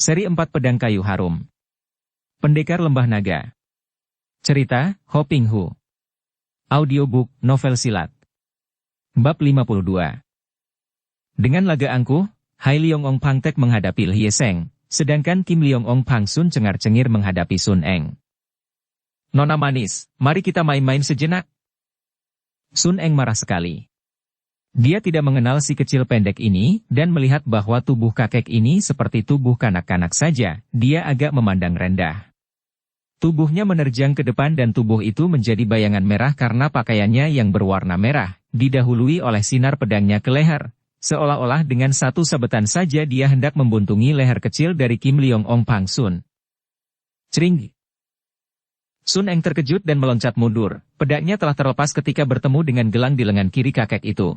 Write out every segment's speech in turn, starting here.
Seri 4 Pedang Kayu Harum. Pendekar Lembah Naga. Cerita, Ho Ping Hu. Audiobook, novel silat. Bab 52. Dengan laga angkuh, Hai Liong Ong Pang Tek menghadapi Lhie Seng, sedangkan Kim Liong Ong Pang Sun cengar-cengir menghadapi Sun Eng. Nona manis, mari kita main-main sejenak. Sun Eng marah sekali. Dia tidak mengenal si kecil pendek ini, dan melihat bahwa tubuh kakek ini seperti tubuh kanak-kanak saja, dia agak memandang rendah. Tubuhnya menerjang ke depan dan tubuh itu menjadi bayangan merah karena pakaiannya yang berwarna merah, didahului oleh sinar pedangnya ke leher, seolah-olah dengan satu sabetan saja dia hendak membuntungi leher kecil dari Kim Liong Ong Pang Sun. Cring! Sun Eng terkejut dan meloncat mundur, pedangnya telah terlepas ketika bertemu dengan gelang di lengan kiri kakek itu.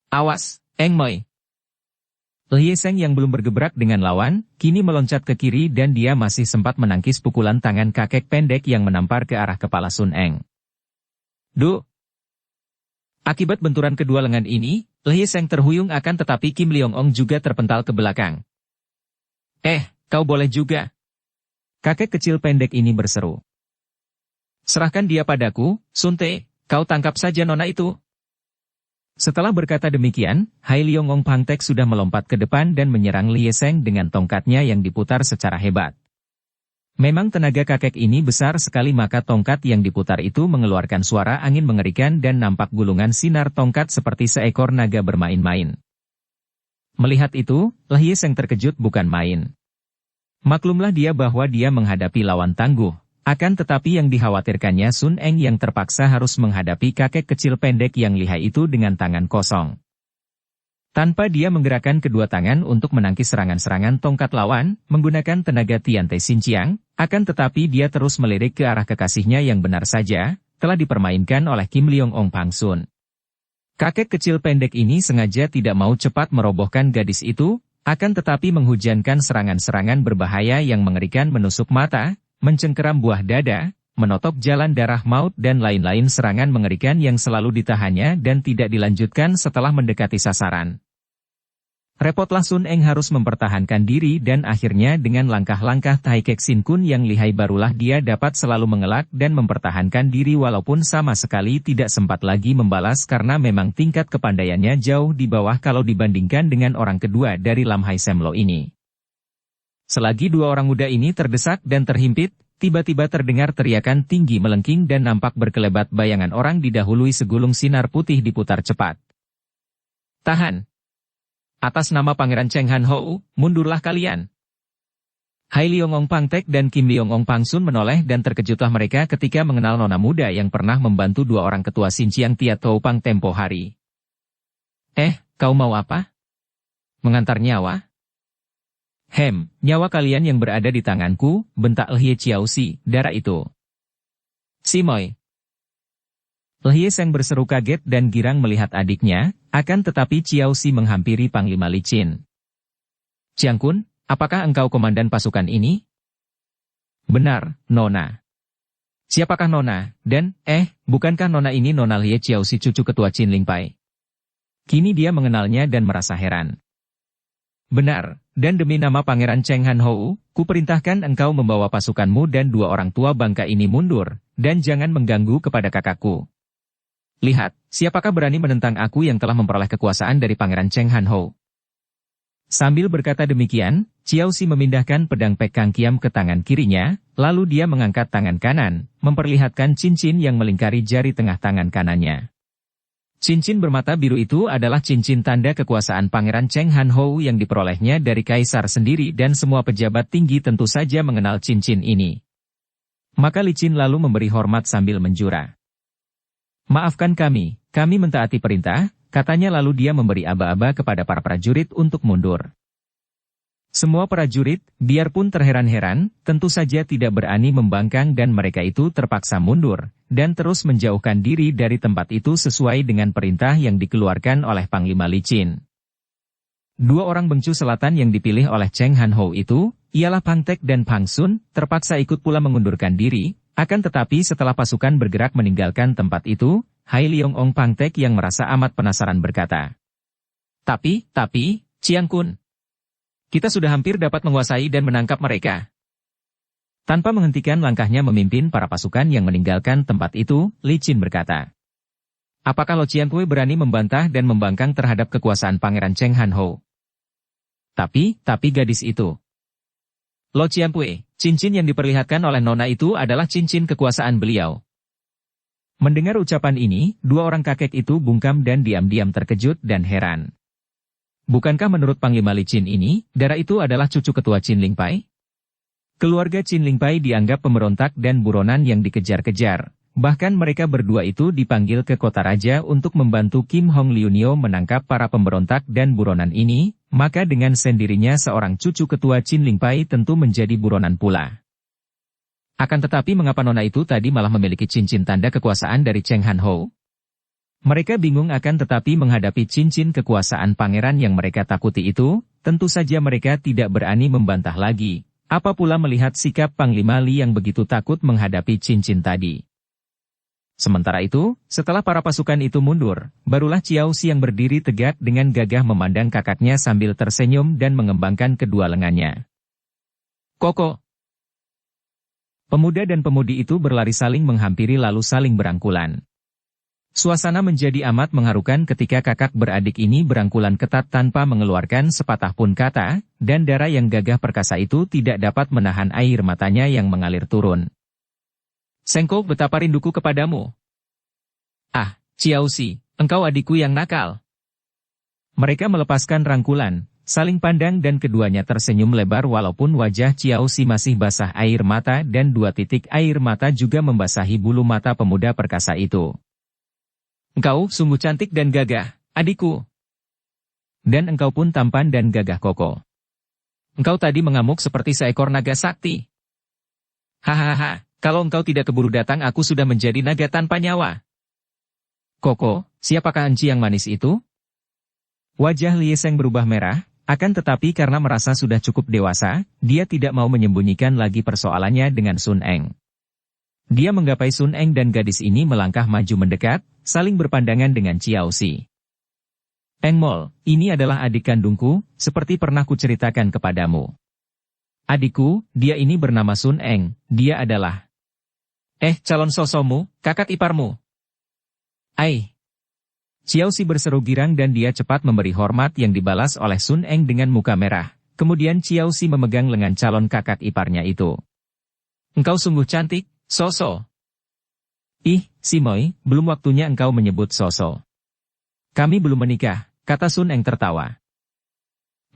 Awas, Eng Moi! Lhie Seng yang belum bergebrak dengan lawan, kini meloncat ke kiri dan dia masih sempat menangkis pukulan tangan kakek pendek yang menampar ke arah kepala Sun Eng. Duh! Akibat benturan kedua lengan ini, Lhie Seng terhuyung akan tetapi Kim Liong Ong juga terpental ke belakang. Kau boleh juga. Kakek kecil pendek ini berseru. Serahkan dia padaku, Sun Te, kau tangkap saja nona itu. Setelah berkata demikian, Hai Liong Ong Pang Tek sudah melompat ke depan dan menyerang Lhie Seng dengan tongkatnya yang diputar secara hebat. Memang tenaga kakek ini besar sekali maka tongkat yang diputar itu mengeluarkan suara angin mengerikan dan nampak gulungan sinar tongkat seperti seekor naga bermain-main. Melihat itu, Lhie Seng terkejut bukan main. Maklumlah dia bahwa dia menghadapi lawan tangguh. Akan tetapi yang dikhawatirkannya Sun Eng yang terpaksa harus menghadapi kakek kecil pendek yang lihai itu dengan tangan kosong. Tanpa dia menggerakkan kedua tangan untuk menangkis serangan-serangan tongkat lawan, menggunakan tenaga Tian Te Sin Chiang, akan tetapi dia terus melirik ke arah kekasihnya yang benar saja, telah dipermainkan oleh Kim Liong Ong Pang Sun. Kakek kecil pendek ini sengaja tidak mau cepat merobohkan gadis itu, akan tetapi menghujankan serangan-serangan berbahaya yang mengerikan menusuk mata, mencengkeram buah dada, menotok jalan darah maut dan lain-lain serangan mengerikan yang selalu ditahannya dan tidak dilanjutkan setelah mendekati sasaran. Repotlah Sun Eng harus mempertahankan diri dan akhirnya dengan langkah-langkah Tai Kek Sin Kun yang lihai barulah dia dapat selalu mengelak dan mempertahankan diri walaupun sama sekali tidak sempat lagi membalas karena memang tingkat kepandaiannya jauh di bawah kalau dibandingkan dengan orang kedua dari Lam Hai Sem Lo ini. Selagi dua orang muda ini terdesak dan terhimpit, tiba-tiba terdengar teriakan tinggi melengking dan nampak berkelebat bayangan orang didahului segulung sinar putih diputar cepat. Tahan! Atas nama Pangeran Cheng Han Hou, mundurlah kalian! Hai Liong Ong Pang Tek dan Kim Liong Ong Pang Sun menoleh dan terkejutlah mereka ketika mengenal nona muda yang pernah membantu dua orang ketua Sin Chiang Tia Tou Pang tempo hari. Kau mau apa? Mengantar nyawa? Nyawa kalian yang berada di tanganku, bentak Lhie Chiaoxi, darah itu. Si Moi. Lhie Seng berseru kaget dan girang melihat adiknya, akan tetapi Chiaoxi menghampiri Panglima Licin. Chiang Kun, apakah engkau komandan pasukan ini? Benar, Nona. Siapakah Nona? Dan, bukankah Nona ini Nona Lhie Chiaoxi cucu ketua Chin Ling Pai? Kini dia mengenalnya dan merasa heran. Benar, dan demi nama Pangeran Cheng Han Hou, kuperintahkan engkau membawa pasukanmu dan dua orang tua bangka ini mundur, dan jangan mengganggu kepada kakakku. Lihat, siapakah berani menentang aku yang telah memperoleh kekuasaan dari Pangeran Cheng Han Hou? Sambil berkata demikian, Chiaoxi memindahkan pedang Pek Kang Kiam ke tangan kirinya, lalu dia mengangkat tangan kanan, memperlihatkan cincin yang melingkari jari tengah tangan kanannya. Cincin bermata biru itu adalah cincin tanda kekuasaan Pangeran Cheng Han Hou yang diperolehnya dari Kaisar sendiri dan semua pejabat tinggi tentu saja mengenal cincin ini. Maka Licin lalu memberi hormat sambil menjura. Maafkan kami mentaati perintah, katanya lalu dia memberi aba-aba kepada para prajurit untuk mundur. Semua prajurit, biarpun terheran-heran, tentu saja tidak berani membangkang dan mereka itu terpaksa mundur, dan terus menjauhkan diri dari tempat itu sesuai dengan perintah yang dikeluarkan oleh Panglima Licin. Dua orang bengcu selatan yang dipilih oleh Cheng Han Hou itu, ialah Pang Tek dan Pang Sun, terpaksa ikut pula mengundurkan diri, akan tetapi setelah pasukan bergerak meninggalkan tempat itu, Hai Liong Ong Pang Tek yang merasa amat penasaran berkata, Tapi, Chiang Kun. Kita sudah hampir dapat menguasai dan menangkap mereka. Tanpa menghentikan langkahnya memimpin para pasukan yang meninggalkan tempat itu, Li Qin berkata. Apakah Lo Qianpui berani membantah dan membangkang terhadap kekuasaan Pangeran Cheng Han Ho? Tapi gadis itu. Lo Qianpui, cincin yang diperlihatkan oleh Nona itu adalah cincin kekuasaan beliau. Mendengar ucapan ini, dua orang kakek itu bungkam dan diam-diam terkejut dan heran. Bukankah menurut Panglima Li Qin ini, darah itu adalah cucu ketua Qin Ling Pai? Keluarga Qin Ling Pai dianggap pemberontak dan buronan yang dikejar-kejar. Bahkan mereka berdua itu dipanggil ke kota raja untuk membantu Kim Hong Liunio menangkap para pemberontak dan buronan ini, maka dengan sendirinya seorang cucu ketua Qin Ling Pai tentu menjadi buronan pula. Akan tetapi mengapa nona itu tadi malah memiliki cincin tanda kekuasaan dari Cheng Han Ho? Mereka bingung akan tetapi menghadapi cincin kekuasaan pangeran yang mereka takuti itu, tentu saja mereka tidak berani membantah lagi. Apa pula melihat sikap Panglima Li yang begitu takut menghadapi cincin tadi. Sementara itu, setelah para pasukan itu mundur, barulah Ciao Xi yang berdiri tegak dengan gagah memandang kakaknya sambil tersenyum dan mengembangkan kedua lengannya. Koko! Pemuda dan pemudi itu berlari saling menghampiri lalu saling berangkulan. Suasana menjadi amat mengharukan ketika kakak beradik ini berangkulan ketat tanpa mengeluarkan sepatah pun kata, dan darah yang gagah perkasa itu tidak dapat menahan air matanya yang mengalir turun. Sengko, betapa rinduku kepadamu. Ah, Ciao Xi, engkau adikku yang nakal. Mereka melepaskan rangkulan, saling pandang dan keduanya tersenyum lebar walaupun wajah Ciao Xi masih basah air mata dan dua titik air mata juga membasahi bulu mata pemuda perkasa itu. Engkau sungguh cantik dan gagah, adikku. Dan engkau pun tampan dan gagah Koko. Engkau tadi mengamuk seperti seekor naga sakti. Hahaha, kalau engkau tidak keburu datang aku sudah menjadi naga tanpa nyawa. Koko, siapakah enci yang manis itu? Wajah Lie Seng berubah merah, akan tetapi karena merasa sudah cukup dewasa, dia tidak mau menyembunyikan lagi persoalannya dengan Sun Eng. Dia menggapai Sun Eng dan gadis ini melangkah maju mendekat, saling berpandangan dengan Ciao Xi. Eng Mol, ini adalah adik kandungku, seperti pernah kuceritakan kepadamu. Adikku, dia ini bernama Sun Eng, dia adalah... calon sosomu, kakak iparmu. Ai! Ciao Xi berseru girang dan dia cepat memberi hormat yang dibalas oleh Sun Eng dengan muka merah. Kemudian Ciao Xi memegang lengan calon kakak iparnya itu. Engkau sungguh cantik, Soso. Ih, Simoy, belum waktunya engkau menyebut Soso. Kami belum menikah, kata Sun Eng tertawa.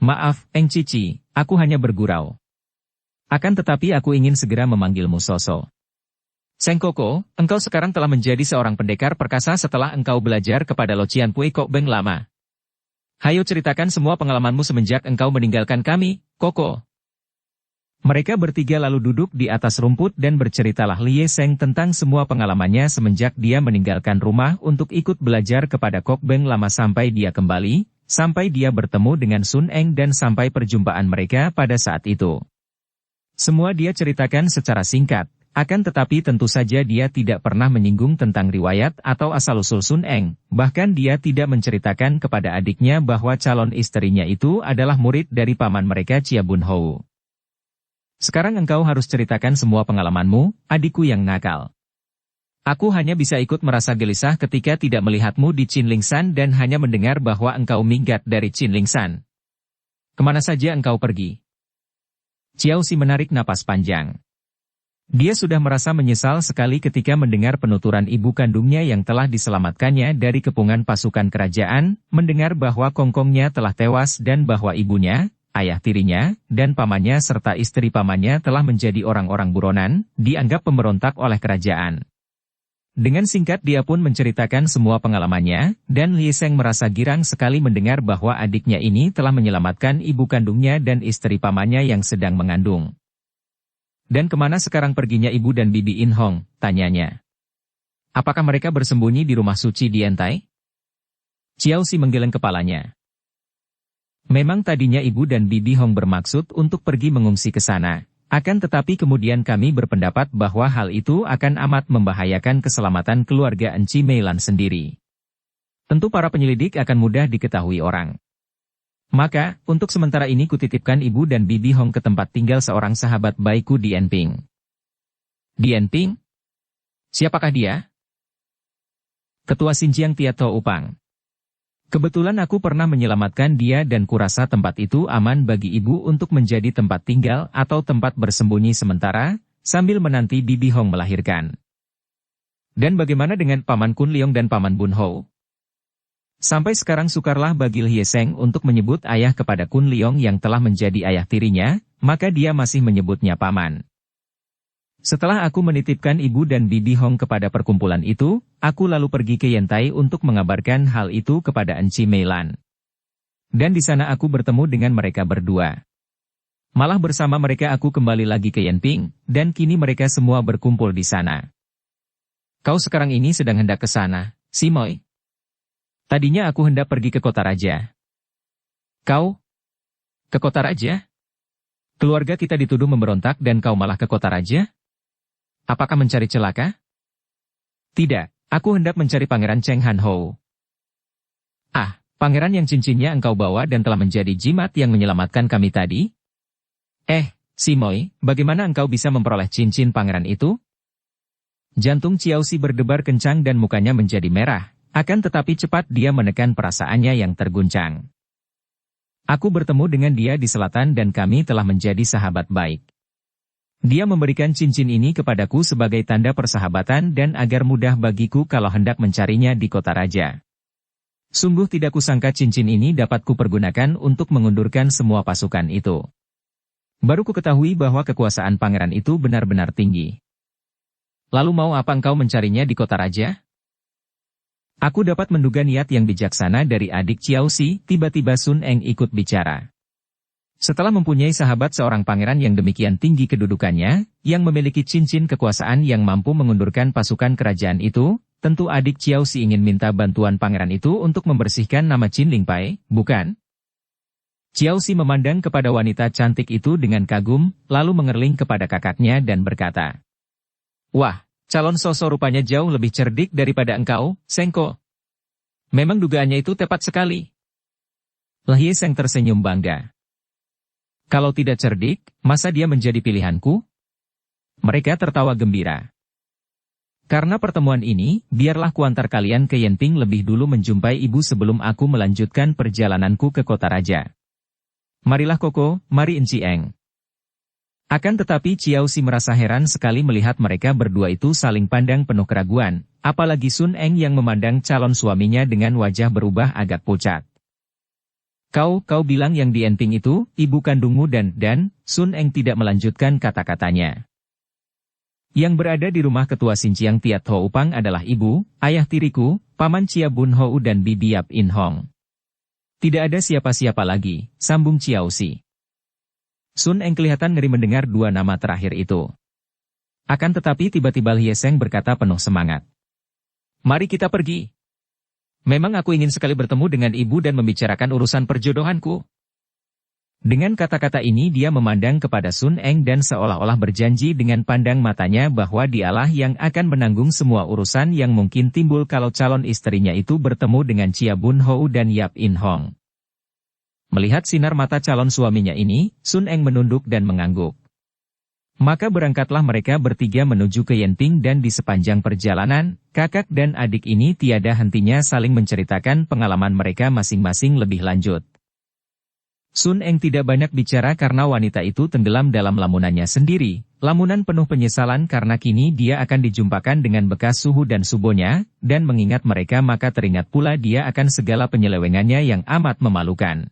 Maaf, Eng Cici, aku hanya bergurau. Akan tetapi aku ingin segera memanggilmu Soso. Seng Koko, engkau sekarang telah menjadi seorang pendekar perkasa setelah engkau belajar kepada Lo Qianpui Kok Beng lama. Hayo ceritakan semua pengalamanmu semenjak engkau meninggalkan kami, Koko. Mereka bertiga lalu duduk di atas rumput dan berceritalah Lie Seng tentang semua pengalamannya semenjak dia meninggalkan rumah untuk ikut belajar kepada Kok Beng lama sampai dia kembali, sampai dia bertemu dengan Sun Eng dan sampai perjumpaan mereka pada saat itu. Semua dia ceritakan secara singkat, akan tetapi tentu saja dia tidak pernah menyinggung tentang riwayat atau asal-usul Sun Eng, bahkan dia tidak menceritakan kepada adiknya bahwa calon istrinya itu adalah murid dari paman mereka Chia Bun Hou. Sekarang engkau harus ceritakan semua pengalamanmu, adikku yang nakal. Aku hanya bisa ikut merasa gelisah ketika tidak melihatmu di Qinlingshan dan hanya mendengar bahwa engkau minggat dari Qinlingshan. Kemana saja engkau pergi? Ciao Xi menarik napas panjang. Dia sudah merasa menyesal sekali ketika mendengar penuturan ibu kandungnya yang telah diselamatkannya dari kepungan pasukan kerajaan, mendengar bahwa kongkongnya telah tewas dan bahwa ibunya, ayah tirinya, dan pamannya serta istri pamannya telah menjadi orang-orang buronan, dianggap pemberontak oleh kerajaan. Dengan singkat dia pun menceritakan semua pengalamannya, dan Lie Seng merasa girang sekali mendengar bahwa adiknya ini telah menyelamatkan ibu kandungnya dan istri pamannya yang sedang mengandung. Dan kemana sekarang perginya ibu dan bibi In Hong, tanyanya. Apakah mereka bersembunyi di rumah suci di Entai? Ciao Xi menggeleng kepalanya. Memang tadinya ibu dan bibi Hong bermaksud untuk pergi mengungsi ke sana, akan tetapi kemudian kami berpendapat bahwa hal itu akan amat membahayakan keselamatan keluarga Enci Meilan sendiri. Tentu para penyelidik akan mudah diketahui orang. Maka, untuk sementara ini kutitipkan ibu dan bibi Hong ke tempat tinggal seorang sahabat baikku di Enping. Di Enping? Siapakah dia? Ketua Xinjiang Tiat Ho Upang. Kebetulan aku pernah menyelamatkan dia dan kurasa tempat itu aman bagi ibu untuk menjadi tempat tinggal atau tempat bersembunyi sementara, sambil menanti bibi Hong melahirkan. Dan bagaimana dengan Paman Kun Leong dan Paman Bun Ho? Sampai sekarang sukarlah bagi Hye Seng untuk menyebut ayah kepada Kun Leong yang telah menjadi ayah tirinya, maka dia masih menyebutnya Paman. Setelah aku menitipkan ibu dan bibi Hong kepada perkumpulan itu, aku lalu pergi ke Yantai untuk mengabarkan hal itu kepada Enci Meilan. Dan di sana aku bertemu dengan mereka berdua. Malah bersama mereka aku kembali lagi ke Yanping, dan kini mereka semua berkumpul di sana. Kau sekarang ini sedang hendak ke sana, Simoy? Tadinya aku hendak pergi ke kota raja. Kau? Ke kota raja? Keluarga kita dituduh memberontak dan kau malah ke kota raja? Apakah mencari celaka? Tidak, aku hendak mencari Pangeran Cheng Han Ho. Ah, pangeran yang cincinnya engkau bawa dan telah menjadi jimat yang menyelamatkan kami tadi? Simoy, bagaimana engkau bisa memperoleh cincin pangeran itu? Jantung Ciao Si berdebar kencang dan mukanya menjadi merah, akan tetapi cepat dia menekan perasaannya yang terguncang. Aku bertemu dengan dia di selatan dan kami telah menjadi sahabat baik. Dia memberikan cincin ini kepadaku sebagai tanda persahabatan dan agar mudah bagiku kalau hendak mencarinya di kota raja. Sungguh tidak kusangka cincin ini dapat kupergunakan untuk mengundurkan semua pasukan itu. Baru ku ketahui bahwa kekuasaan pangeran itu benar-benar tinggi. Lalu mau apa engkau mencarinya di kota raja? Aku dapat menduga niat yang bijaksana dari adik Ciao Si, tiba-tiba Sun Eng ikut bicara. Setelah mempunyai sahabat seorang pangeran yang demikian tinggi kedudukannya, yang memiliki cincin kekuasaan yang mampu mengundurkan pasukan kerajaan itu, tentu adik Ciao Si ingin minta bantuan pangeran itu untuk membersihkan nama Qin Lingpai, bukan? Ciao Si memandang kepada wanita cantik itu dengan kagum, lalu mengerling kepada kakaknya dan berkata, "Wah, calon Soso rupanya jauh lebih cerdik daripada engkau, Sengko. Memang dugaannya itu tepat sekali." Hye Seng tersenyum bangga. Kalau tidak cerdik, masa dia menjadi pilihanku? Mereka tertawa gembira. Karena pertemuan ini, biarlah kuantar kalian ke Yanping lebih dulu menjumpai ibu sebelum aku melanjutkan perjalananku ke kota raja. Marilah Koko, mari Enci Eng. Akan tetapi Ciao Si merasa heran sekali melihat mereka berdua itu saling pandang penuh keraguan, apalagi Sun Eng yang memandang calon suaminya dengan wajah berubah agak pucat. Kau bilang yang di Enping itu, ibu kandungmu dan, Sun Eng tidak melanjutkan kata-katanya. Yang berada di rumah ketua Xinjiang Tiat Ho Upang adalah ibu, ayah tiriku, Paman Chia Bun Hou dan Bibi Yap In Hong. Tidak ada siapa-siapa lagi, sambung Ciao Si. Sun Eng kelihatan ngeri mendengar dua nama terakhir itu. Akan tetapi tiba-tiba Hye Seng berkata penuh semangat. Mari kita pergi. Memang aku ingin sekali bertemu dengan ibu dan membicarakan urusan perjodohanku. Dengan kata-kata ini dia memandang kepada Sun Eng dan seolah-olah berjanji dengan pandang matanya bahwa dialah yang akan menanggung semua urusan yang mungkin timbul kalau calon istrinya itu bertemu dengan Chia Bun Hou dan Yap In Hong. Melihat sinar mata calon suaminya ini, Sun Eng menunduk dan mengangguk. Maka berangkatlah mereka bertiga menuju ke Yanping dan di sepanjang perjalanan, kakak dan adik ini tiada hentinya saling menceritakan pengalaman mereka masing-masing lebih lanjut. Sun Eng tidak banyak bicara karena wanita itu tenggelam dalam lamunannya sendiri, lamunan penuh penyesalan karena kini dia akan dijumpakan dengan bekas suhu dan subonya, dan mengingat mereka maka teringat pula dia akan segala penyelewengannya yang amat memalukan.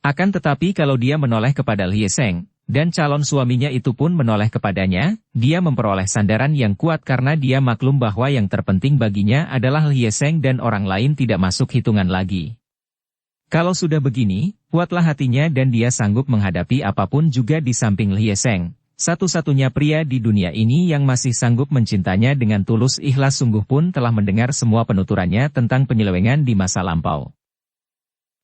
Akan tetapi kalau dia menoleh kepada Hye Seng, dan calon suaminya itu pun menoleh kepadanya, dia memperoleh sandaran yang kuat karena dia maklum bahwa yang terpenting baginya adalah Hye Seng dan orang lain tidak masuk hitungan lagi. Kalau sudah begini, kuatlah hatinya dan dia sanggup menghadapi apapun juga di samping Hye Seng, satu-satunya pria di dunia ini yang masih sanggup mencintanya dengan tulus ikhlas sungguh pun telah mendengar semua penuturannya tentang penyelewengan di masa lampau.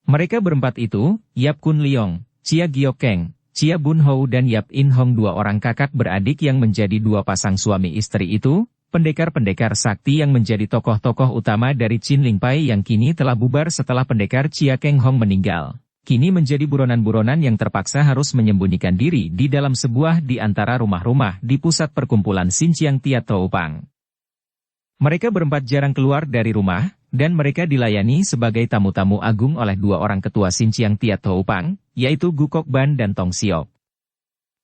Mereka berempat itu, Yap Kun Leong, Chia Giok Keng, Chia Bun Hou dan Yap In Hong dua orang kakak beradik yang menjadi dua pasang suami istri itu, pendekar-pendekar sakti yang menjadi tokoh-tokoh utama dari Qin Lingpai yang kini telah bubar setelah pendekar Chia Keng Hong meninggal. kini menjadi buronan-buronan yang terpaksa harus menyembunyikan diri di dalam sebuah di antara rumah-rumah di pusat perkumpulan Xinjiang Tiatoupang. Mereka berempat jarang keluar dari rumah, dan mereka dilayani sebagai tamu-tamu agung oleh dua orang ketua Xinjiang Tiatoupang, yaitu Gu Kokban dan Tong Xiok.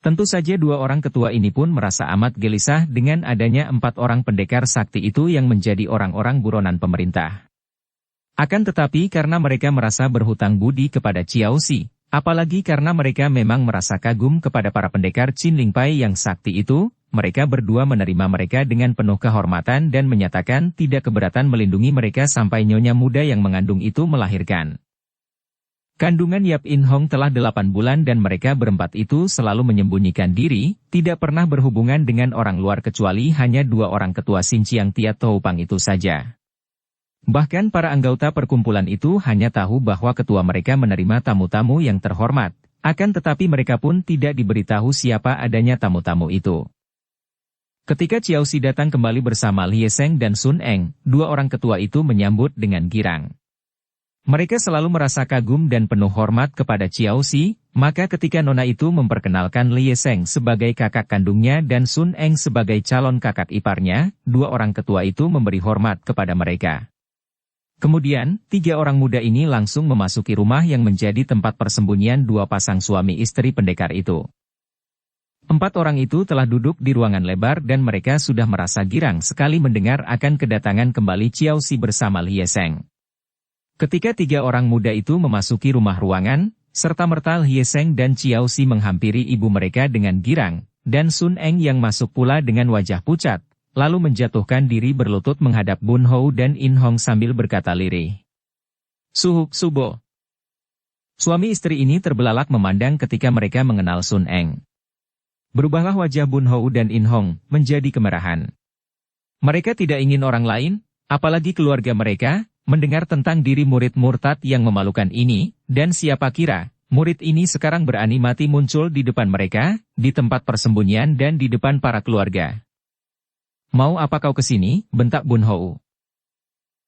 Tentu saja dua orang ketua ini pun merasa amat gelisah dengan adanya 4 orang pendekar sakti itu yang menjadi orang-orang buronan pemerintah. Akan tetapi karena mereka merasa berhutang budi kepada Ciao Xi, apalagi karena mereka memang merasa kagum kepada para pendekar Qin Lingpai yang sakti itu, mereka berdua menerima mereka dengan penuh kehormatan dan menyatakan tidak keberatan melindungi mereka sampai nyonya muda yang mengandung itu melahirkan. Kandungan Yap In Hong telah 8 bulan dan mereka berempat itu selalu menyembunyikan diri, tidak pernah berhubungan dengan orang luar kecuali hanya 2 orang ketua Xinjiang Tiatoupang itu saja. Bahkan para anggota perkumpulan itu hanya tahu bahwa ketua mereka menerima tamu-tamu yang terhormat, akan tetapi mereka pun tidak diberitahu siapa adanya tamu-tamu itu. Ketika Ciao Xi datang kembali bersama Lie Sheng dan Sun Eng, 2 orang ketua itu menyambut dengan girang. Mereka selalu merasa kagum dan penuh hormat kepada Ciao Xi, maka ketika nona itu memperkenalkan Lie Sheng sebagai kakak kandungnya dan Sun Eng sebagai calon kakak iparnya, 2 orang ketua itu memberi hormat kepada mereka. Kemudian, 3 orang muda ini langsung memasuki rumah yang menjadi tempat persembunyian 2 pasang suami istri pendekar itu. 4 orang itu telah duduk di ruangan lebar dan mereka sudah merasa girang sekali mendengar akan kedatangan kembali Ciao Xi bersama Lie Sheng. Ketika 3 orang muda itu memasuki rumah ruangan, serta-merta Lie Sheng dan Ciao Xi menghampiri ibu mereka dengan girang, dan Sun Eng yang masuk pula dengan wajah pucat, lalu menjatuhkan diri berlutut menghadap Bun Hou dan In Hong sambil berkata lirih. Suhuk Subo. Suami istri ini terbelalak memandang ketika mereka mengenal Sun Eng. Berubahlah wajah Bun Hou dan In Hong menjadi kemerahan. Mereka tidak ingin orang lain, apalagi keluarga mereka, mendengar tentang diri murid murtad yang memalukan ini, dan siapa kira, murid ini sekarang berani mati muncul di depan mereka, di tempat persembunyian dan di depan para keluarga. Mau apa kau ke sini? Bentak Bun Hou.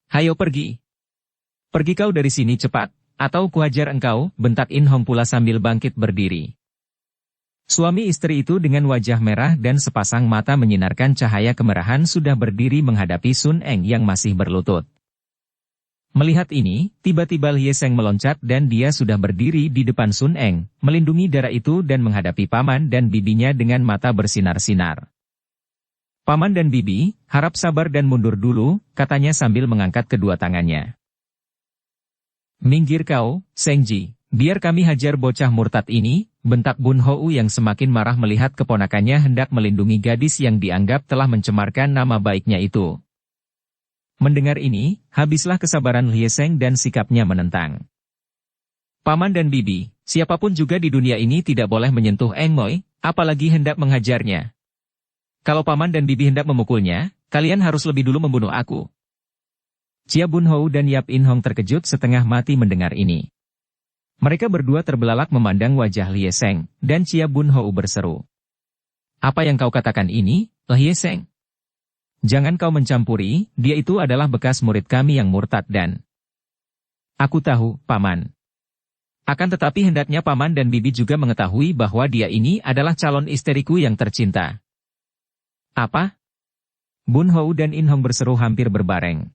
Hayo pergi. Pergi kau dari sini cepat, atau kuhajar engkau, bentak In Hong pula sambil bangkit berdiri. Suami istri itu dengan wajah merah dan sepasang mata menyinarkan cahaya kemerahan sudah berdiri menghadapi Sun Eng yang masih berlutut. Melihat ini, tiba-tiba Lie Sheng meloncat dan dia sudah berdiri di depan Sun Eng, melindungi darah itu dan menghadapi paman dan bibinya dengan mata bersinar-sinar. Paman dan bibi, harap sabar dan mundur dulu, katanya sambil mengangkat kedua tangannya. Minggir kau, Shengji, biar kami hajar bocah murtad ini, bentak Bun Hou yang semakin marah melihat keponakannya hendak melindungi gadis yang dianggap telah mencemarkan nama baiknya itu. Mendengar ini, habislah kesabaran Lie Sheng dan sikapnya menentang. Paman dan bibi, siapapun juga di dunia ini tidak boleh menyentuh Eng Moi, apalagi hendak menghajarnya. Kalau paman dan bibi hendak memukulnya, kalian harus lebih dulu membunuh aku. Chia Bun Hou dan Yap In Hong terkejut setengah mati mendengar ini. Mereka berdua terbelalak memandang wajah Lie Sheng, dan Chia Bun Hou berseru. Apa yang kau katakan ini, Lie Sheng? Jangan kau mencampuri, dia itu adalah bekas murid kami yang murtad dan... Aku tahu, paman. Akan tetapi hendaknya paman dan bibi juga mengetahui bahwa dia ini adalah calon istriku yang tercinta. Apa? Bun Hou dan In Hong berseru hampir berbareng.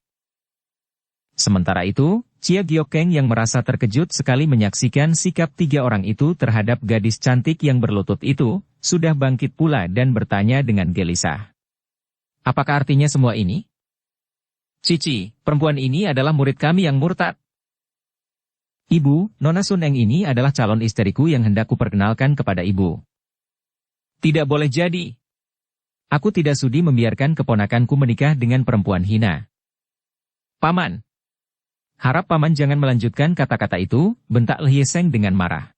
Sementara itu, Chia Giokeng yang merasa terkejut sekali menyaksikan sikap 3 orang itu terhadap gadis cantik yang berlutut itu, sudah bangkit pula dan bertanya dengan gelisah. Apakah artinya semua ini? Cici, perempuan ini adalah murid kami yang murtad. Ibu, Nona Sun Eng ini adalah calon istriku yang hendak kuperkenalkan kepada ibu. Tidak boleh jadi. Aku tidak sudi membiarkan keponakanku menikah dengan perempuan hina. Paman. Harap paman jangan melanjutkan kata-kata itu, bentak Lie Sheng dengan marah.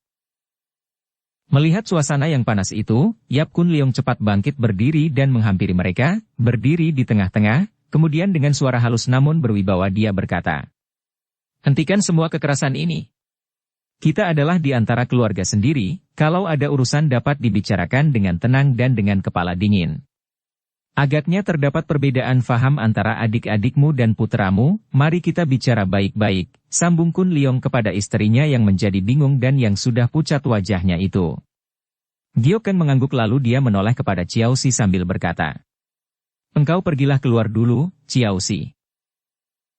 Melihat suasana yang panas itu, Yap Kun Leong cepat bangkit berdiri dan menghampiri mereka, berdiri di tengah-tengah, kemudian dengan suara halus namun berwibawa dia berkata. Hentikan semua kekerasan ini. Kita adalah di antara keluarga sendiri, kalau ada urusan dapat dibicarakan dengan tenang dan dengan kepala dingin. Agaknya terdapat perbedaan faham antara adik-adikmu dan putramu, mari kita bicara baik-baik, sambung Kun Leong kepada istrinya yang menjadi bingung dan yang sudah pucat wajahnya itu. Giokeng mengangguk lalu dia menoleh kepada Ciao Si sambil berkata, "Engkau pergilah keluar dulu, Ciao Si."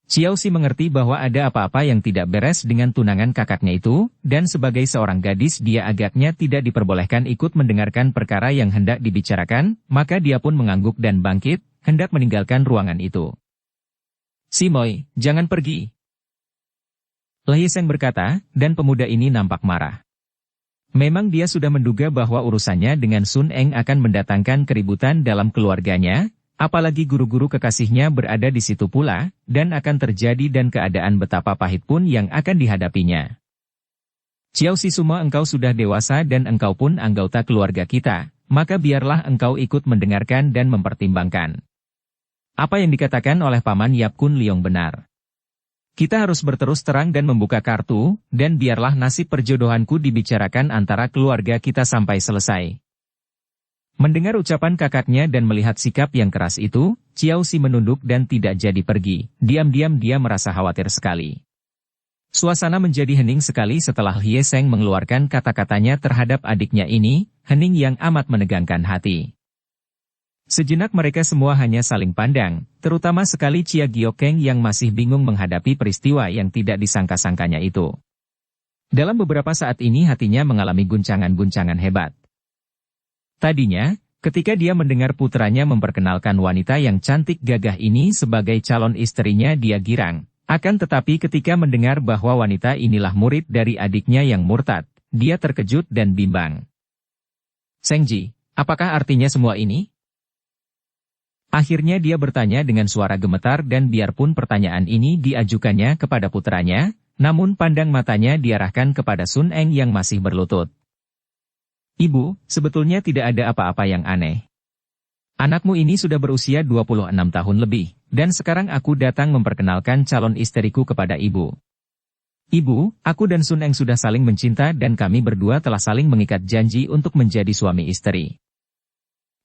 Ciao Si mengerti bahwa ada apa-apa yang tidak beres dengan tunangan kakaknya itu, dan sebagai seorang gadis dia agaknya tidak diperbolehkan ikut mendengarkan perkara yang hendak dibicarakan, maka dia pun mengangguk dan bangkit, hendak meninggalkan ruangan itu. "Simoy, jangan pergi." Lei Seng berkata, dan pemuda ini nampak marah. Memang dia sudah menduga bahwa urusannya dengan Sun Eng akan mendatangkan keributan dalam keluarganya, apalagi guru-guru kekasihnya berada di situ pula, dan akan terjadi dan keadaan betapa pahit pun yang akan dihadapinya. "Ciao Si, semua engkau sudah dewasa dan engkau pun anggota keluarga kita, maka biarlah engkau ikut mendengarkan dan mempertimbangkan. Apa yang dikatakan oleh Paman Yap Kun Leong benar. Kita harus berterus terang dan membuka kartu, dan biarlah nasib perjodohanku dibicarakan antara keluarga kita sampai selesai." Mendengar ucapan kakaknya dan melihat sikap yang keras itu, Ciao Si menunduk dan tidak jadi pergi. Diam-diam dia merasa khawatir sekali. Suasana menjadi hening sekali setelah Hye Seng mengeluarkan kata-katanya terhadap adiknya ini, hening yang amat menegangkan hati. Sejenak mereka semua hanya saling pandang, terutama sekali Chia Giokeng yang masih bingung menghadapi peristiwa yang tidak disangka-sangkanya itu. Dalam beberapa saat ini hatinya mengalami guncangan-guncangan hebat. Tadinya, ketika dia mendengar putranya memperkenalkan wanita yang cantik gagah ini sebagai calon istrinya dia girang. Akan tetapi ketika mendengar bahwa wanita inilah murid dari adiknya yang murtad, dia terkejut dan bimbang. "Sengji, apakah artinya semua ini?" Akhirnya dia bertanya dengan suara gemetar dan biarpun pertanyaan ini diajukannya kepada putranya, namun pandang matanya diarahkan kepada Sun Eng yang masih berlutut. "Ibu, sebetulnya tidak ada apa-apa yang aneh. Anakmu ini sudah berusia 26 tahun lebih, dan sekarang aku datang memperkenalkan calon istriku kepada ibu. Ibu, aku dan Sun Eng sudah saling mencinta dan kami berdua telah saling mengikat janji untuk menjadi suami istri."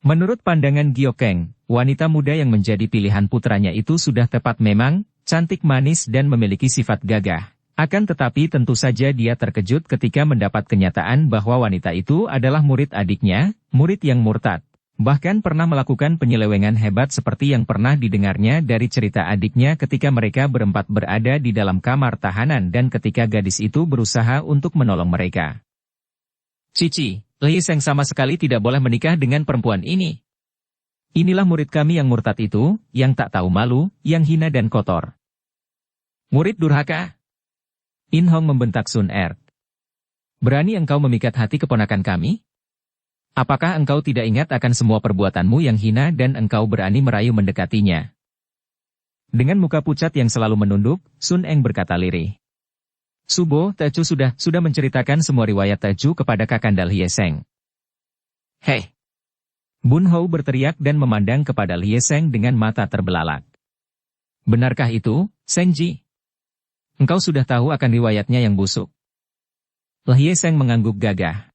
Menurut pandangan Giokeng, wanita muda yang menjadi pilihan putranya itu sudah tepat memang, cantik manis dan memiliki sifat gagah. Akan tetapi tentu saja dia terkejut ketika mendapat kenyataan bahwa wanita itu adalah murid adiknya, murid yang murtad. Bahkan pernah melakukan penyelewengan hebat seperti yang pernah didengarnya dari cerita adiknya ketika mereka berempat berada di dalam kamar tahanan dan ketika gadis itu berusaha untuk menolong mereka. "Cici, Lei Seng sama sekali tidak boleh menikah dengan perempuan ini. Inilah murid kami yang murtad itu, yang tak tahu malu, yang hina dan kotor. Murid durhaka." In Hong membentak Sun Er. "Berani engkau memikat hati keponakan kami? Apakah engkau tidak ingat akan semua perbuatanmu yang hina dan engkau berani merayu mendekatinya?" Dengan muka pucat yang selalu menunduk, Sun Eng berkata lirih. "Subo, Tecu sudah menceritakan semua riwayat Tecu kepada Kakanda Hye Seng." "Hei!" Bun Hou berteriak dan memandang kepada Hye Seng dengan mata terbelalak. "Benarkah itu, Sengji? Engkau sudah tahu akan riwayatnya yang busuk?" Hye Seng mengangguk gagah.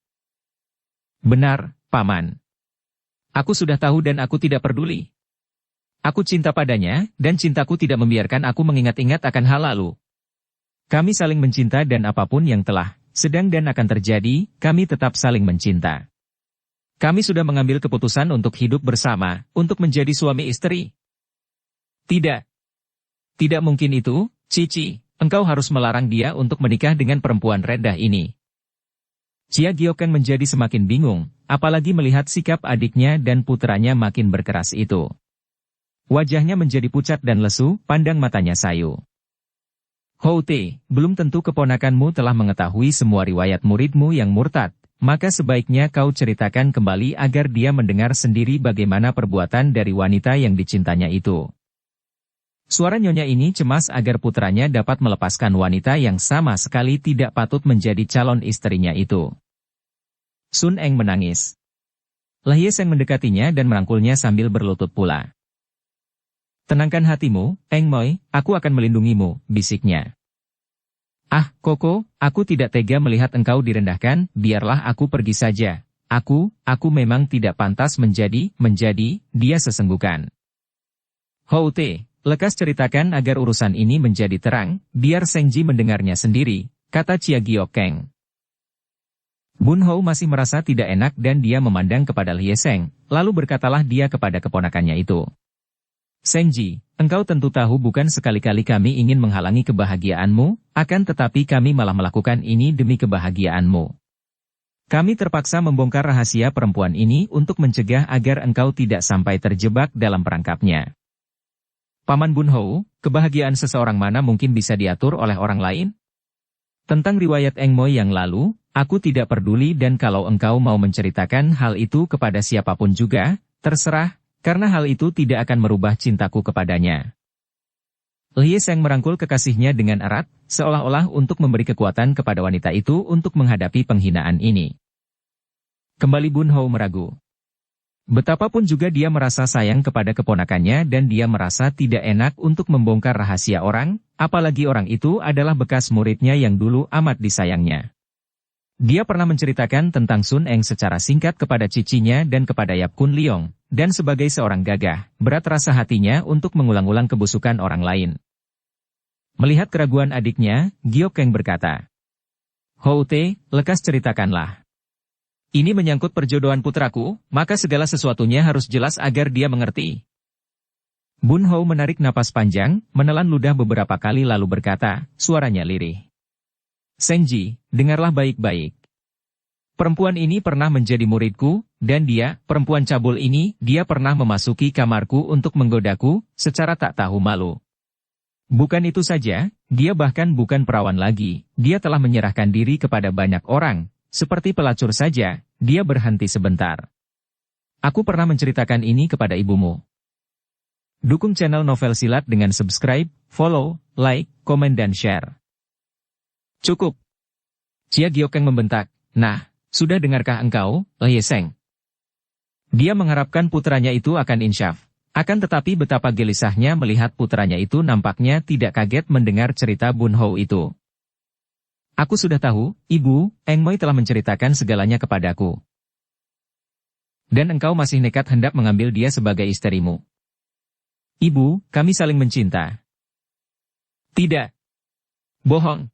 "Benar, Paman. Aku sudah tahu dan aku tidak peduli. Aku cinta padanya, dan cintaku tidak membiarkan aku mengingat-ingat akan hal lalu. Kami saling mencinta dan apapun yang telah, sedang dan akan terjadi, kami tetap saling mencinta. Kami sudah mengambil keputusan untuk hidup bersama, untuk menjadi suami istri." "Tidak. Tidak mungkin itu, Cici. Engkau harus melarang dia untuk menikah dengan perempuan rendah ini." Chia Giokeng menjadi semakin bingung, apalagi melihat sikap adiknya dan putranya makin berkeras itu. Wajahnya menjadi pucat dan lesu, pandang matanya sayu. "Houte, belum tentu keponakanmu telah mengetahui semua riwayat muridmu yang murtad, maka sebaiknya kau ceritakan kembali agar dia mendengar sendiri bagaimana perbuatan dari wanita yang dicintanya itu." Suara nyonya ini cemas agar putranya dapat melepaskan wanita yang sama sekali tidak patut menjadi calon istrinya itu. Sun Eng menangis. Hye Seng mendekatinya dan merangkulnya sambil berlutut pula. "Tenangkan hatimu, Eng Moi, aku akan melindungimu," bisiknya. "Ah, Koko, aku tidak tega melihat engkau direndahkan, biarlah aku pergi saja. Aku memang tidak pantas menjadi, dia sesenggukan." "Houte, lekas ceritakan agar urusan ini menjadi terang, biar Sengji mendengarnya sendiri, kata Chia Giokeng. Bun Hou masih merasa tidak enak dan dia memandang kepada Lie Seng, lalu berkatalah dia kepada keponakannya itu. Sengji, engkau tentu tahu bukan sekali-kali kami ingin menghalangi kebahagiaanmu, akan tetapi kami malah melakukan ini demi kebahagiaanmu. Kami terpaksa membongkar rahasia perempuan ini untuk mencegah agar engkau tidak sampai terjebak dalam perangkapnya. Paman Bun Hou, kebahagiaan seseorang mana mungkin bisa diatur oleh orang lain? Tentang riwayat Eng Moi yang lalu, aku tidak peduli dan kalau engkau mau menceritakan hal itu kepada siapapun juga, terserah, karena hal itu tidak akan merubah cintaku kepadanya. Lie Seng merangkul kekasihnya dengan erat, seolah-olah untuk memberi kekuatan kepada wanita itu untuk menghadapi penghinaan ini. Kembali Bun Hou meragu. Betapapun juga dia merasa sayang kepada keponakannya dan dia merasa tidak enak untuk membongkar rahasia orang, apalagi orang itu adalah bekas muridnya yang dulu amat disayangnya. Dia pernah menceritakan tentang Sun Eng secara singkat kepada cicinya dan kepada Yap Kun Liong, dan sebagai seorang gagah, berat rasa hatinya untuk mengulang-ulang kebusukan orang lain. Melihat keraguan adiknya, Giokeng berkata, "Hou Te, lekas ceritakanlah. Ini menyangkut perjodohan putraku, maka segala sesuatunya harus jelas agar dia mengerti." Bun Hou menarik napas panjang, menelan ludah beberapa kali lalu berkata, suaranya lirih. "Sengji, dengarlah baik-baik. Perempuan ini pernah menjadi muridku, dan dia, perempuan cabul ini, dia pernah memasuki kamarku untuk menggodaku, secara tak tahu malu. Bukan itu saja, dia bahkan bukan perawan lagi, dia telah menyerahkan diri kepada banyak orang. Seperti pelacur saja, dia berhenti sebentar. Aku pernah menceritakan ini kepada ibumu." Dukung channel Novel Silat dengan subscribe, follow, like, komen dan share. "Cukup!" Chia Giokeng membentak. "Nah, sudah dengarkah engkau, Lie Seng?" Dia mengharapkan putranya itu akan insyaf. Akan tetapi betapa gelisahnya melihat putranya itu nampaknya tidak kaget mendengar cerita Bun Hou itu. "Aku sudah tahu, Ibu, Eng Moi telah menceritakan segalanya kepadaku. Dan engkau masih nekat hendak mengambil dia sebagai istrimu." "Ibu, kami saling mencinta." "Tidak. Bohong.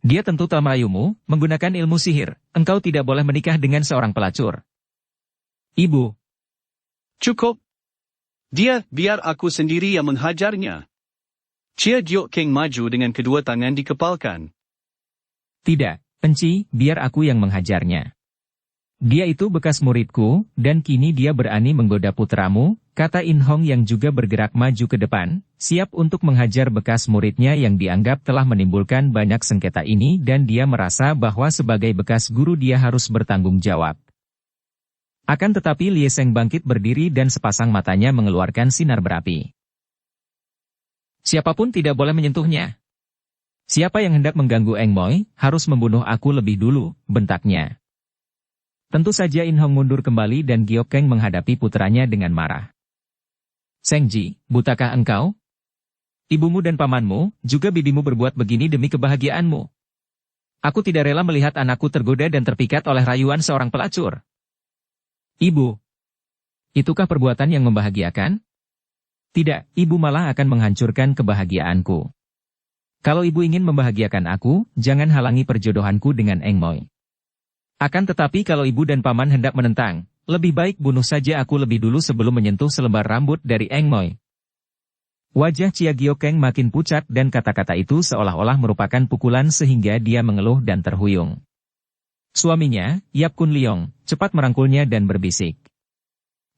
Dia tentu telah merayumu, menggunakan ilmu sihir, engkau tidak boleh menikah dengan seorang pelacur." "Ibu." "Cukup. Dia, biar aku sendiri yang menghajarnya." Chia Giokeng maju dengan kedua tangan dikepalkan. "Tidak, Enci, biar aku yang menghajarnya. Dia itu bekas muridku, dan kini dia berani menggoda putramu," kata In Hong yang juga bergerak maju ke depan, siap untuk menghajar bekas muridnya yang dianggap telah menimbulkan banyak sengketa ini dan dia merasa bahwa sebagai bekas guru dia harus bertanggung jawab. Akan tetapi Lie Seng bangkit berdiri dan sepasang matanya mengeluarkan sinar berapi. "Siapapun tidak boleh menyentuhnya. Siapa yang hendak mengganggu Eng Moi, harus membunuh aku lebih dulu," bentaknya. Tentu saja In Hong mundur kembali dan Giokeng menghadapi putranya dengan marah. "Sengji, butakah engkau? Ibumu dan pamanmu, juga bibimu berbuat begini demi kebahagiaanmu. Aku tidak rela melihat anakku tergoda dan terpikat oleh rayuan seorang pelacur." "Ibu, itukah perbuatan yang membahagiakan?" "Tidak, ibu malah akan menghancurkan kebahagiaanku. Kalau ibu ingin membahagiakan aku, jangan halangi perjodohanku dengan Eng Moi. Akan tetapi kalau ibu dan paman hendak menentang, lebih baik bunuh saja aku lebih dulu sebelum menyentuh selembar rambut dari Eng Moi." Wajah Chia Giokeng makin pucat dan kata-kata itu seolah-olah merupakan pukulan sehingga dia mengeluh dan terhuyung. Suaminya, Yap Kun Liong, cepat merangkulnya dan berbisik.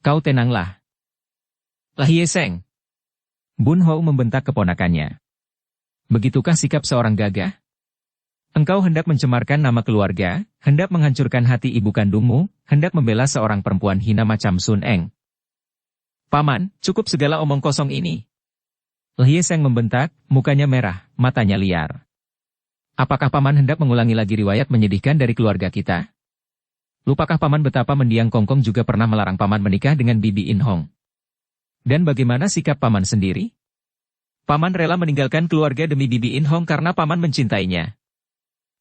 "Kau tenanglah. Lie Seng." Bun Hou membentak keponakannya. "Begitukah sikap seorang gagah? Engkau hendak mencemarkan nama keluarga, hendak menghancurkan hati ibu kandungmu, hendak membela seorang perempuan hina macam Sun Eng. Paman, cukup segala omong kosong ini." Lie Seng membentak, mukanya merah, matanya liar. "Apakah paman hendak mengulangi lagi riwayat menyedihkan dari keluarga kita? Lupakah paman betapa mendiang Kongkong juga pernah melarang paman menikah dengan Bibi In Hong? Dan bagaimana sikap paman sendiri? Paman rela meninggalkan keluarga demi Bibi In Hong karena paman mencintainya.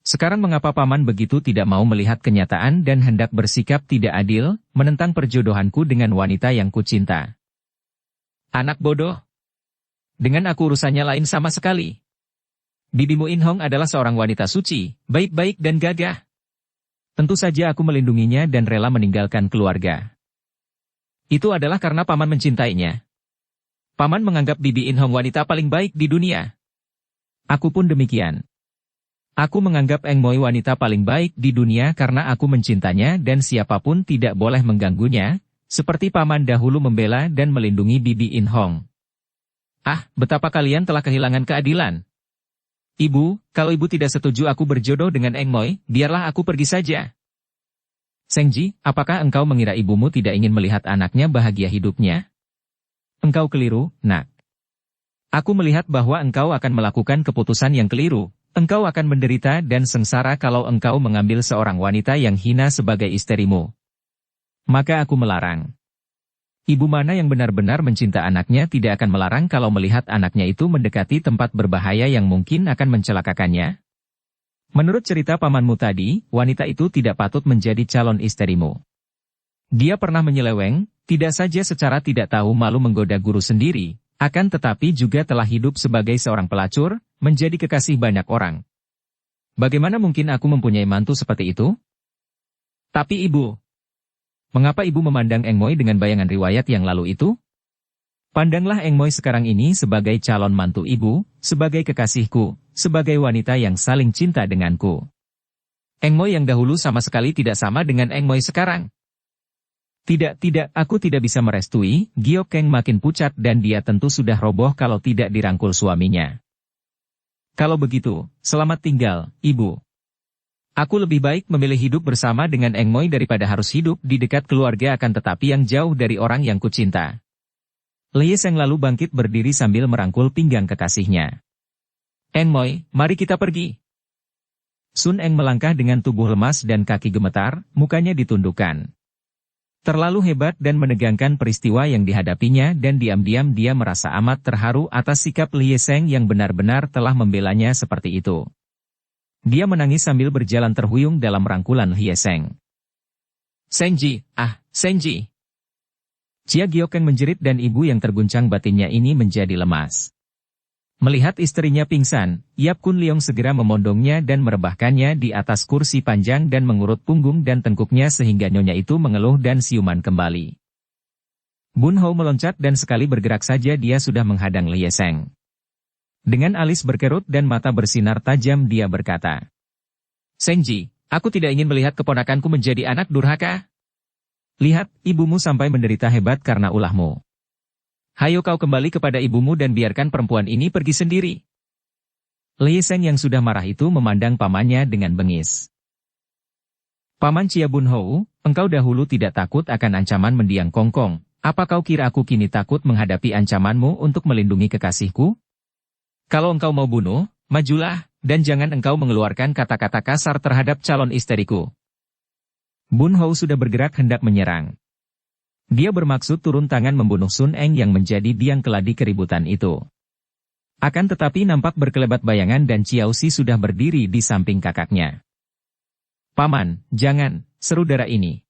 Sekarang mengapa paman begitu tidak mau melihat kenyataan dan hendak bersikap tidak adil, menentang perjodohanku dengan wanita yang kucinta? Anak bodoh. Dengan aku urusannya lain sama sekali. Bibimu In Hong adalah seorang wanita suci, baik-baik dan gagah. Tentu saja aku melindunginya dan rela meninggalkan keluarga. Itu adalah karena paman mencintainya. Paman menganggap Bibi In Hong wanita paling baik di dunia. Aku pun demikian. Aku menganggap Eng Moi wanita paling baik di dunia karena aku mencintanya dan siapapun tidak boleh mengganggunya, seperti paman dahulu membela dan melindungi Bibi In Hong. Ah, betapa kalian telah kehilangan keadilan. Ibu, kalau ibu tidak setuju aku berjodoh dengan Eng Moi, biarlah aku pergi saja. Sengji, apakah engkau mengira ibumu tidak ingin melihat anaknya bahagia hidupnya? Engkau keliru, nak. Aku melihat bahwa engkau akan melakukan keputusan yang keliru. Engkau akan menderita dan sengsara kalau engkau mengambil seorang wanita yang hina sebagai istrimu. Maka aku melarang. Ibu mana yang benar-benar mencinta anaknya tidak akan melarang kalau melihat anaknya itu mendekati tempat berbahaya yang mungkin akan mencelakakannya? Menurut cerita pamanmu tadi, wanita itu tidak patut menjadi calon istrimu. Dia pernah menyeleweng, tidak saja secara tidak tahu malu menggoda guru sendiri, akan tetapi juga telah hidup sebagai seorang pelacur, menjadi kekasih banyak orang. Bagaimana mungkin aku mempunyai mantu seperti itu? Tapi ibu, mengapa ibu memandang Eng Moi dengan bayangan riwayat yang lalu itu? Pandanglah Eng Moi sekarang ini sebagai calon mantu ibu, sebagai kekasihku, sebagai wanita yang saling cinta denganku. Eng Moi yang dahulu sama sekali tidak sama dengan Eng Moi sekarang. Tidak, aku tidak bisa merestui. Giok Keng makin pucat dan dia tentu sudah roboh kalau tidak dirangkul suaminya. Kalau begitu, selamat tinggal, ibu. Aku lebih baik memilih hidup bersama dengan Eng Moi daripada harus hidup di dekat keluarga akan tetapi yang jauh dari orang yang kucinta. Lie Seng lalu bangkit berdiri sambil merangkul pinggang kekasihnya. Eng Moi, mari kita pergi. Sun Eng melangkah dengan tubuh lemas dan kaki gemetar, mukanya ditundukkan. Terlalu hebat dan menegangkan peristiwa yang dihadapinya dan diam-diam dia merasa amat terharu atas sikap Lie Seng yang benar-benar telah membelanya seperti itu. Dia menangis sambil berjalan terhuyung dalam rangkulan Lie Seng. Sengji, Sengji. Chia Giokeng menjerit dan ibu yang terguncang batinnya ini menjadi lemas. Melihat istrinya pingsan, Yap Kun Leong segera memondongnya dan merebahkannya di atas kursi panjang dan mengurut punggung dan tengkuknya sehingga nyonya itu mengeluh dan siuman kembali. Bun Hou meloncat dan sekali bergerak saja dia sudah menghadang Lie Seng. Dengan alis berkerut dan mata bersinar tajam dia berkata, Sengji, aku tidak ingin melihat keponakanku menjadi anak durhaka. Lihat, ibumu sampai menderita hebat karena ulahmu. Hayo kau kembali kepada ibumu dan biarkan perempuan ini pergi sendiri. Lie Seng yang sudah marah itu memandang pamannya dengan bengis. Paman Chia Bun Hou, engkau dahulu tidak takut akan ancaman mendiang Kongkong. Apa kau kira aku kini takut menghadapi ancamanmu untuk melindungi kekasihku? Kalau engkau mau bunuh, majulah, dan jangan engkau mengeluarkan kata-kata kasar terhadap calon istriku. Bun Hou sudah bergerak hendak menyerang. Dia bermaksud turun tangan membunuh Sun Eng yang menjadi biang keladi keributan itu. Akan tetapi nampak berkelebat bayangan dan Ciao Si sudah berdiri di samping kakaknya. Paman, jangan, seru darah ini.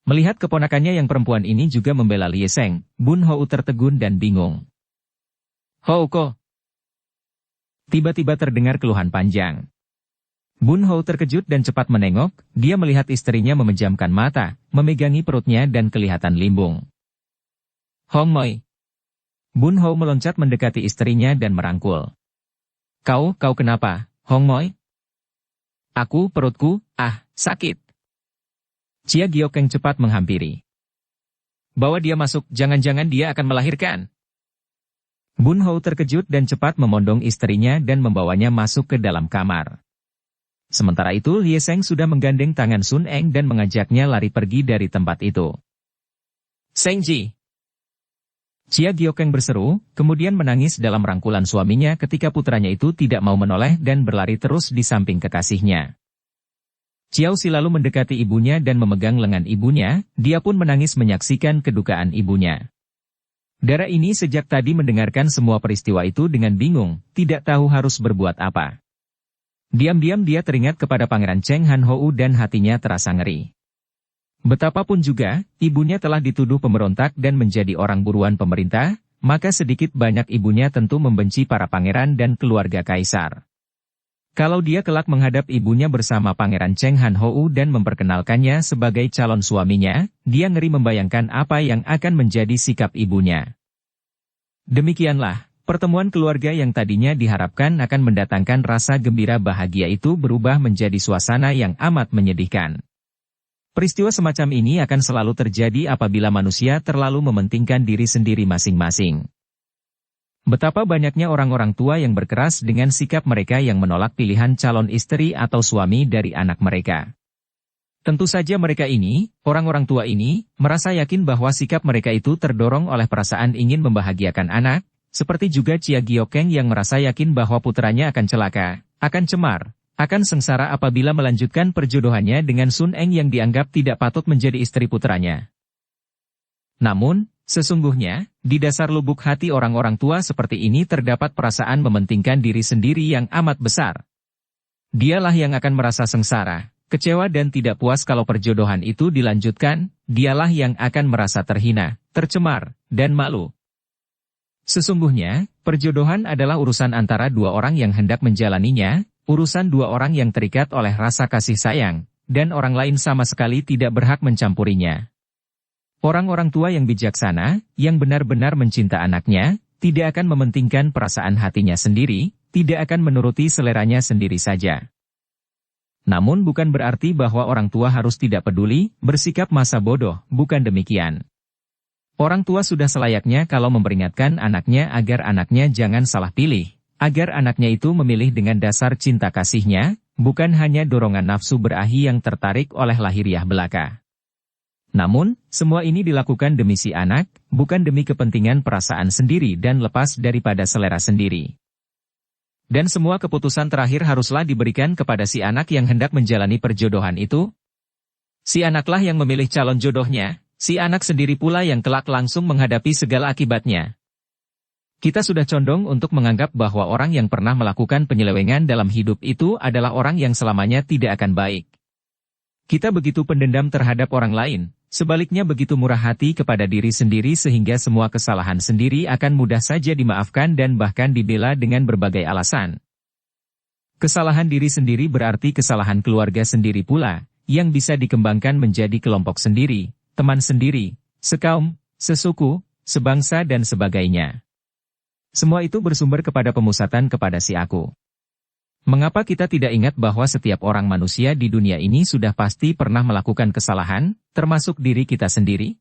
Melihat keponakannya yang perempuan ini juga membela Lie Seng, Bun Hou tertegun dan bingung. Hou ko. Tiba-tiba terdengar keluhan panjang. Bun Hou terkejut dan cepat menengok, dia melihat istrinya memejamkan mata, memegangi perutnya dan kelihatan limbung. Hong Moi. Bun Hou meloncat mendekati istrinya dan merangkul. Kau kenapa, Hong Moi? Aku, perutku, sakit. Chia Giokeng cepat menghampiri. Bawa dia masuk, jangan-jangan dia akan melahirkan. Bun Hou terkejut dan cepat memondong istrinya dan membawanya masuk ke dalam kamar. Sementara itu Lie Seng sudah menggandeng tangan Sun Eng dan mengajaknya lari pergi dari tempat itu. Sengji. Chia Giokeng berseru, kemudian menangis dalam rangkulan suaminya ketika putranya itu tidak mau menoleh dan berlari terus di samping kekasihnya. Ciao Si lalu mendekati ibunya dan memegang lengan ibunya, dia pun menangis menyaksikan kedukaan ibunya. Dara ini sejak tadi mendengarkan semua peristiwa itu dengan bingung, tidak tahu harus berbuat apa. Diam-diam dia teringat kepada Pangeran Cheng Han Hou dan hatinya terasa ngeri. Betapapun juga, ibunya telah dituduh pemberontak dan menjadi orang buruan pemerintah, maka sedikit banyak ibunya tentu membenci para pangeran dan keluarga kaisar. Kalau dia kelak menghadap ibunya bersama Pangeran Cheng Han Hou dan memperkenalkannya sebagai calon suaminya, dia ngeri membayangkan apa yang akan menjadi sikap ibunya. Demikianlah, pertemuan keluarga yang tadinya diharapkan akan mendatangkan rasa gembira bahagia itu berubah menjadi suasana yang amat menyedihkan. Peristiwa semacam ini akan selalu terjadi apabila manusia terlalu mementingkan diri sendiri masing-masing. Betapa banyaknya orang-orang tua yang berkeras dengan sikap mereka yang menolak pilihan calon istri atau suami dari anak mereka. Tentu saja mereka ini, orang-orang tua ini, merasa yakin bahwa sikap mereka itu terdorong oleh perasaan ingin membahagiakan anak, seperti juga Chia Giokeng yang merasa yakin bahwa putranya akan celaka, akan cemar, akan sengsara apabila melanjutkan perjodohannya dengan Sun Eng yang dianggap tidak patut menjadi istri putranya. Namun, sesungguhnya, di dasar lubuk hati orang-orang tua seperti ini terdapat perasaan mementingkan diri sendiri yang amat besar. Dialah yang akan merasa sengsara, kecewa dan tidak puas kalau perjodohan itu dilanjutkan, dialah yang akan merasa terhina, tercemar, dan malu. Sesungguhnya, perjodohan adalah urusan antara dua orang yang hendak menjalaninya, urusan dua orang yang terikat oleh rasa kasih sayang, dan orang lain sama sekali tidak berhak mencampurinya. Orang-orang tua yang bijaksana, yang benar-benar mencinta anaknya, tidak akan mementingkan perasaan hatinya sendiri, tidak akan menuruti seleranya sendiri saja. Namun bukan berarti bahwa orang tua harus tidak peduli, bersikap masa bodoh, bukan demikian. Orang tua sudah selayaknya kalau memperingatkan anaknya agar anaknya jangan salah pilih, agar anaknya itu memilih dengan dasar cinta kasihnya, bukan hanya dorongan nafsu berahi yang tertarik oleh lahiriah belaka. Namun, semua ini dilakukan demi si anak, bukan demi kepentingan perasaan sendiri dan lepas daripada selera sendiri. Dan semua keputusan terakhir haruslah diberikan kepada si anak yang hendak menjalani perjodohan itu. Si anaklah yang memilih calon jodohnya, si anak sendiri pula yang kelak langsung menghadapi segala akibatnya. Kita sudah condong untuk menganggap bahwa orang yang pernah melakukan penyelewengan dalam hidup itu adalah orang yang selamanya tidak akan baik. Kita begitu pendendam terhadap orang lain, sebaliknya begitu murah hati kepada diri sendiri sehingga semua kesalahan sendiri akan mudah saja dimaafkan dan bahkan dibela dengan berbagai alasan. Kesalahan diri sendiri berarti kesalahan keluarga sendiri pula, yang bisa dikembangkan menjadi kelompok sendiri, teman sendiri, sekaum, sesuku, sebangsa dan sebagainya. Semua itu bersumber kepada pemusatan kepada si aku. Mengapa kita tidak ingat bahwa setiap orang manusia di dunia ini sudah pasti pernah melakukan kesalahan, termasuk diri kita sendiri?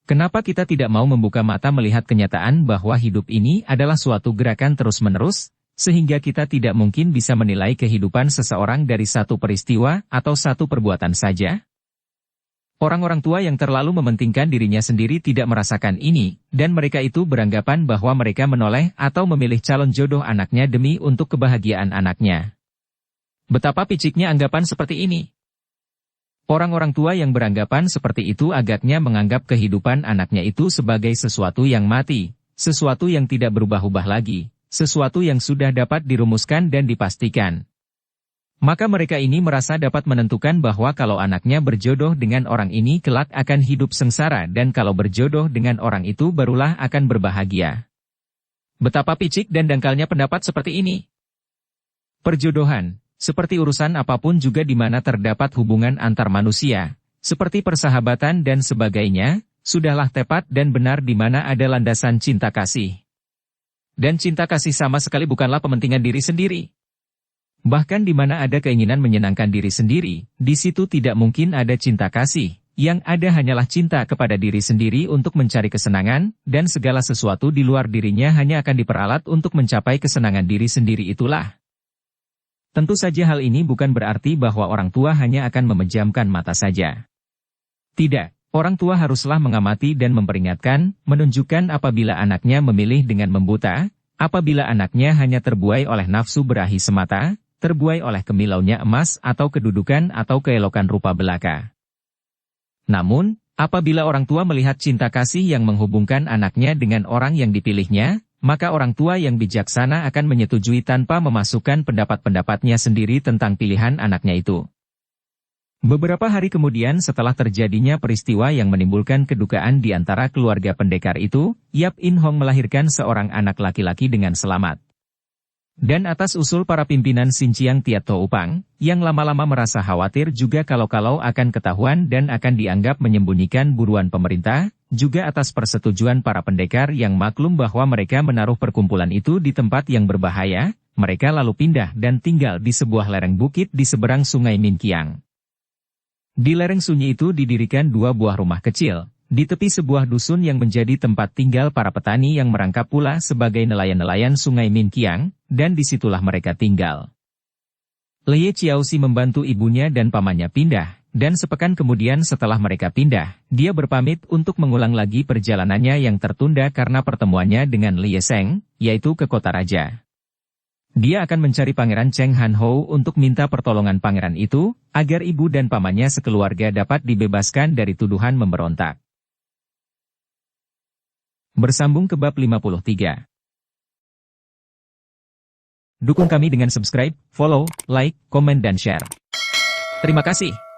Kenapa kita tidak mau membuka mata melihat kenyataan bahwa hidup ini adalah suatu gerakan terus-menerus, sehingga kita tidak mungkin bisa menilai kehidupan seseorang dari satu peristiwa atau satu perbuatan saja? Orang-orang tua yang terlalu mementingkan dirinya sendiri tidak merasakan ini, dan mereka itu beranggapan bahwa mereka menoleh atau memilih calon jodoh anaknya demi untuk kebahagiaan anaknya. Betapa piciknya anggapan seperti ini. Orang-orang tua yang beranggapan seperti itu agaknya menganggap kehidupan anaknya itu sebagai sesuatu yang mati, sesuatu yang tidak berubah-ubah lagi, sesuatu yang sudah dapat dirumuskan dan dipastikan. Maka mereka ini merasa dapat menentukan bahwa kalau anaknya berjodoh dengan orang ini kelak akan hidup sengsara dan kalau berjodoh dengan orang itu barulah akan berbahagia. Betapa picik dan dangkalnya pendapat seperti ini. Perjodohan, seperti urusan apapun juga di mana terdapat hubungan antar manusia, seperti persahabatan dan sebagainya, sudahlah tepat dan benar di mana ada landasan cinta kasih. Dan cinta kasih sama sekali bukanlah kepentingan diri sendiri. Bahkan di mana ada keinginan menyenangkan diri sendiri, di situ tidak mungkin ada cinta kasih, yang ada hanyalah cinta kepada diri sendiri untuk mencari kesenangan, dan segala sesuatu di luar dirinya hanya akan diperalat untuk mencapai kesenangan diri sendiri itulah. Tentu saja hal ini bukan berarti bahwa orang tua hanya akan memejamkan mata saja. Tidak, orang tua haruslah mengamati dan memperingatkan, menunjukkan apabila anaknya memilih dengan membuta, apabila anaknya hanya terbuai oleh nafsu berahi semata, terbuai oleh kemilaunya emas atau kedudukan atau keelokan rupa belaka. Namun, apabila orang tua melihat cinta kasih yang menghubungkan anaknya dengan orang yang dipilihnya, maka orang tua yang bijaksana akan menyetujui tanpa memasukkan pendapat-pendapatnya sendiri tentang pilihan anaknya itu. Beberapa hari kemudian setelah terjadinya peristiwa yang menimbulkan kedukaan di antara keluarga pendekar itu, Yap In Hong melahirkan seorang anak laki-laki dengan selamat. Dan atas usul para pimpinan Xinjiang Tiat To Upang, yang lama-lama merasa khawatir juga kalau-kalau akan ketahuan dan akan dianggap menyembunyikan buruan pemerintah, juga atas persetujuan para pendekar yang maklum bahwa mereka menaruh perkumpulan itu di tempat yang berbahaya, mereka lalu pindah dan tinggal di sebuah lereng bukit di seberang sungai Minkiang. Di lereng sunyi itu didirikan 2 buah rumah kecil, di tepi sebuah dusun yang menjadi tempat tinggal para petani yang merangkap pula sebagai nelayan-nelayan sungai Minkiang, dan disitulah mereka tinggal. Lei Qiaoxi membantu ibunya dan pamannya pindah, dan sepekan kemudian setelah mereka pindah, dia berpamit untuk mengulang lagi perjalanannya yang tertunda karena pertemuannya dengan Lie Sheng, yaitu ke kota raja. Dia akan mencari Pangeran Cheng Han Ho untuk minta pertolongan pangeran itu, agar ibu dan pamannya sekeluarga dapat dibebaskan dari tuduhan memberontak. Bersambung ke bab 53. Dukung kami dengan subscribe, follow, like, komen dan share. Terima kasih.